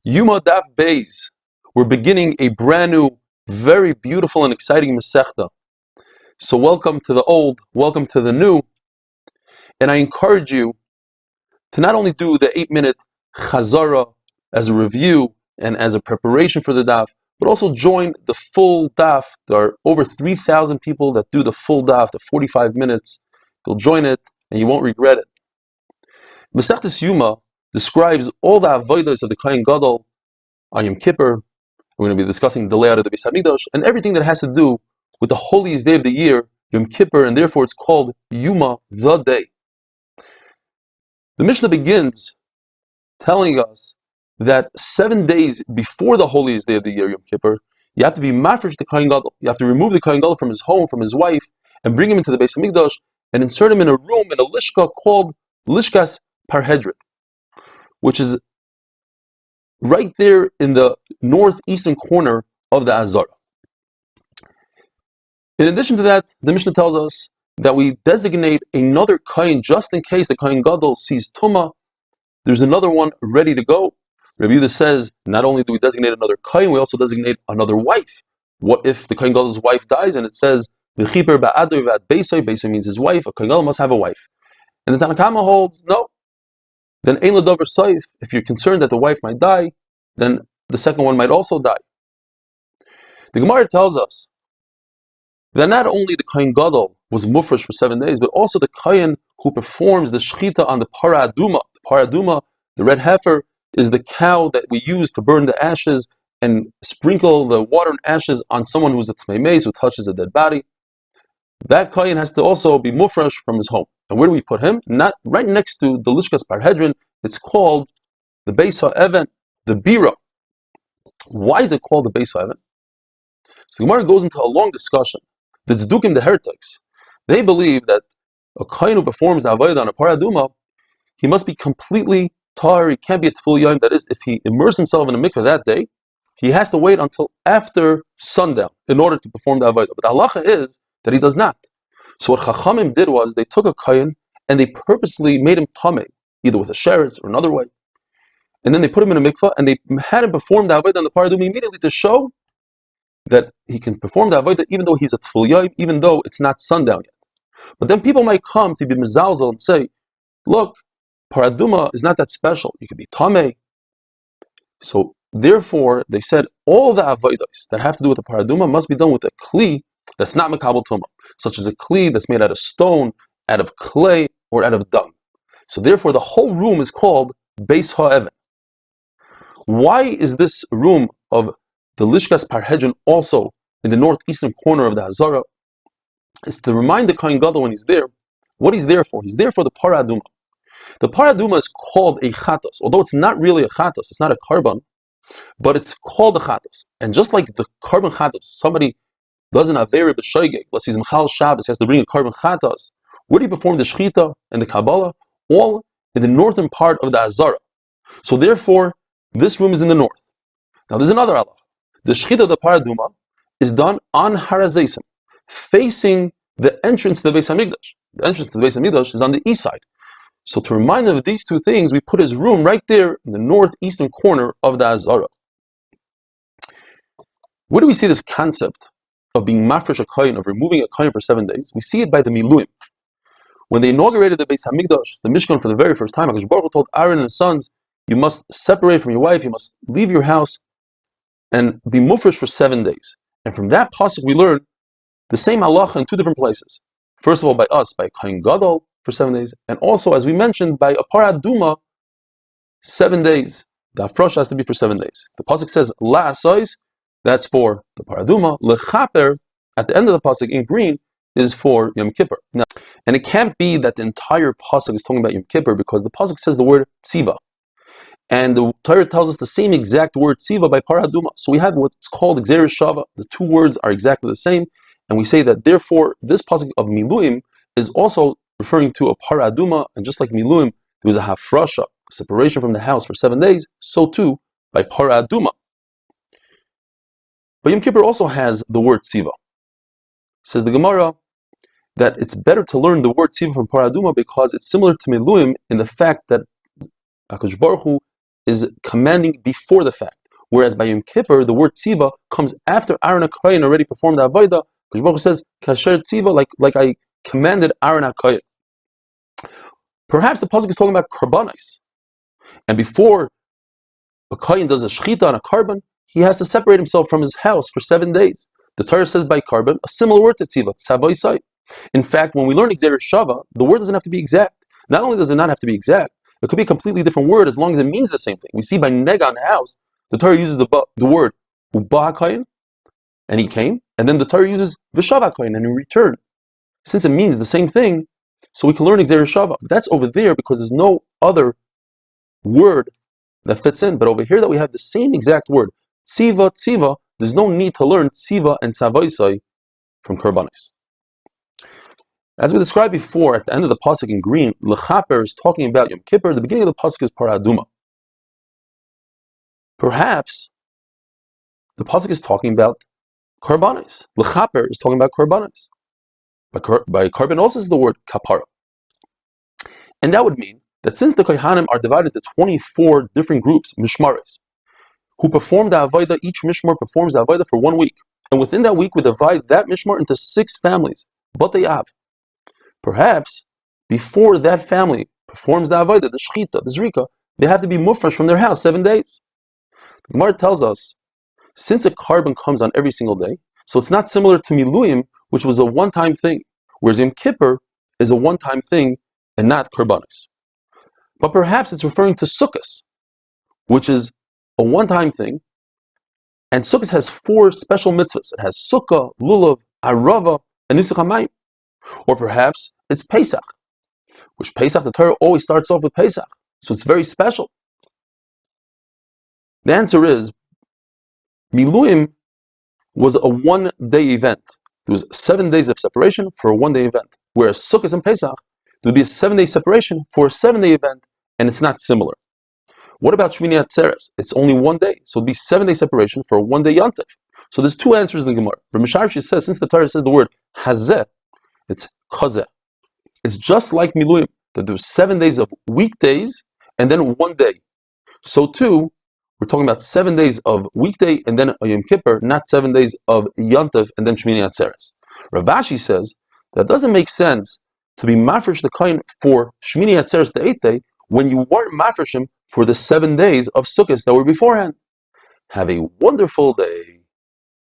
Yoma Daf Beis. We're beginning a brand new, very beautiful and exciting Masechta. So welcome to the old, welcome to the new. And I encourage you to not only do the 8-minute Chazara as a review and as a preparation for the Daf, but also join the full Daf. There are over 3,000 people that do the full Daf, the 45 minutes. You'll join it and you won't regret it. Masechtas Yoma describes all the avodas of the Kohen Gadol on Yom Kippur. We're going to be discussing the layout of the Beis Hamikdash and everything that has to do with the holiest day of the year, Yom Kippur, and therefore it's called Yoma, the day. The Mishnah begins telling us that 7 days before the holiest day of the year, Yom Kippur, you have to be mafresh the Kohen Gadol. You have to remove the Kohen Gadol from his home, from his wife, and bring him into the Beis Hamikdash and insert him in a room, in a lishka called Lishkas Parhedrin, which is right there in the northeastern corner of the Azara. In addition to that, the Mishnah tells us that we designate another Kohen just in case the Kohen Gadol sees Tumah. There's another one ready to go. Rabbi Yehuda says, not only do we designate another Kohen, we also designate another wife. What if the Kohen Gadol's wife dies and it says, V'chiper ba'adoi v'ad beisoi, beisoi means his wife, a Kohen Gadol must have a wife. And the Tanna Kama holds, no. Then ein l'davar soif, if you're concerned that the wife might die, then the second one might also die. The Gemara tells us that not only the Kohen Gadol was mufresh for 7 days, but also the Kohen who performs the shechita on the Parah Aduma. The Parah Aduma, the Red Heifer, is the cow that we use to burn the ashes and sprinkle the water and ashes on someone who's a tmei meis, who touches a dead body. That Kohen has to also be mufresh from his home. And where do we put him? Not right next to the Lishkas Parhedrin. It's called the Beis HaEven, the Bira. Why is it called the Beis HaEven? So the Gemara goes into a long discussion. The Tzdukim, the heretics, they believe that a Kohen who performs the Avodah on a Parah Aduma, he must be completely tahor. He can't be a teful yom. That is, if he immersed himself in a mikveh that day, he has to wait until after sundown in order to perform the Avodah. But the halacha is that he does not. So what Chachamim did was they took a Kohen and they purposely made him tamei, either with a sheretz or another way. And then they put him in a mikveh and they had him perform the Avodah on the Parah Aduma immediately to show that he can perform the Avodah even though he's a teful yom, even though it's not sundown yet. But then people might come to be mezalzel and say, look, Parah Aduma is not that special. You could be tamei. So therefore, they said all the avodas that have to do with the Parah Aduma must be done with a kli that's not mekabel tumah, such as a kli that's made out of stone, out of clay, or out of dung. So therefore, the whole room is called Beis HaEven. Why is this room of the Lishkas Parhedrin also in the northeastern corner of the Hazara? It's to remind the Kohen Gadol when he's there, what he's there for. He's there for the Parah Aduma. The Parah Aduma is called a chatos, although it's not really a chatos, it's not a carbon, but it's called a chatos. And just like the carbon chatos, somebody does an averi b'shoigeg, let's say Mchal Shabbos has to bring a carbon chatos. Where do you perform the shechita and the Kabbalah? All in the northern part of the Azara. So therefore, this room is in the north. Now there's another halacha. The shechita of the Parah Aduma is done on Har HaZeisim, facing the entrance to the Beis Hamikdash. The entrance to the Beis Hamikdash is on the east side. So to remind them of these two things, we put his room right there in the northeastern corner of the Azara. Where do we see this concept of being mafresh a kohen, of removing a kohen for 7 days? We see it by the Miluim. When they inaugurated the Beis Hamikdash, the Mishkan, for the very first time, HaKadosh Baruch Hu told Aaron and his sons, you must separate from your wife, you must leave your house and be mufresh for 7 days. And from that pasuk we learn the same halacha in two different places. First of all, by us, by Kohen Gadol for 7 days, and also, as we mentioned, by a Parah Aduma, 7 days. The afrosh has to be for 7 days. The pasuk says la asois, that's for the Parah Aduma. Lechaper, at the end of the pasuk in green, is for Yom Kippur. Now, and it can't be that the entire pasuk is talking about Yom Kippur, because the pasuk says the word tziva, and the Torah tells us the same exact word tziva by Parah Aduma. So we have what's called Gzeir Shava. The two words are exactly the same, and we say that therefore this pasuk of Miluim is also referring to a Parah Aduma, and just like Miluim, there was a hafrasha, separation from the house for 7 days, so too by Parah Aduma. But Yom Kippur also has the word tziva. Says the Gemara that it's better to learn the word tziva from Parah Aduma because it's similar to Miluim in the fact that HaKadosh Baruch Hu is commanding before the fact. Whereas by Yom Kippur, the word tziva comes after Aaron HaKohen already performed the avodah. Because Baruch says, kasher tziva, like I commanded Aaron HaKohen. Perhaps the pasuk is talking about karbanos. And before a kohen does a shechita on a carbon, he has to separate himself from his house for 7 days. The Torah says by carbon, a similar word to tziva, tzavoisai. In fact, when we learn Gzeir Shava, the word doesn't have to be exact. Not only does it not have to be exact, it could be a completely different word as long as it means the same thing. We see by nega on the house, the Torah uses the word uba kohen, and he came, and then the Torah uses v'shava kohen, and he returned. Since it means the same thing, so we can learn Gzeir Shava. But that's over there because there's no other word that fits in. But over here that we have the same exact word, tziva, tziva, there's no need to learn tziva and tzavoisai from karbanos. As we described before, at the end of the pasuk in green, Lechaper is talking about Yom Kippur. The beginning of the pasuk is paraduma. Perhaps the pasuk is talking about karbanos. Lechaper is talking about karbanos. By karbanos is the word kapara. And that would mean that since the kohanim are divided into 24 different groups, mishmaros, who perform the avodah, each mishmar performs the avodah for 1 week. And within that week, we divide that mishmar into 6 families, batei av. Perhaps before that family performs the avodah, the shechita, the zrika, they have to be mufresh from their house 7 days. The Gemara tells us, since a carbon comes on every single day, so it's not similar to miluyim, which was a one-time thing, whereas Yom Kippur is a one-time thing and not karbanos. But perhaps it's referring to sukkos, which is a one-time thing, and sukkos has 4 special mitzvahs. It has sukkah, lulav, arava, and nusach hamayim. Or perhaps it's Pesach, which Pesach, the Torah always starts off with Pesach, so it's very special. The answer is, Miluyim was a 1-day event. There was 7 days of separation for a 1-day event. Whereas Sukkot and Pesach, there would be a 7-day separation for a 7-day event, and it's not similar. What about Shmini Atzeres? It's only 1 day, so it would be 7-day separation for a 1-day Yontif. So there's 2 answers in the Gemara. But Misharshi says, since the Torah says the word Hazeh, it's Chazeh. It's just like Miluyim, that there's 7 days of weekdays and then 1 day. So too, we're talking about 7 days of weekday and then a Yom Kippur, not 7 days of Yontif and then Shmini Atzeres. Rav Ashi says that doesn't make sense to be mafresh the kohen for Shmini Atzeres, the 8th day, when you weren't mafresh him for the 7 days of Sukkot that were beforehand. Have a wonderful day.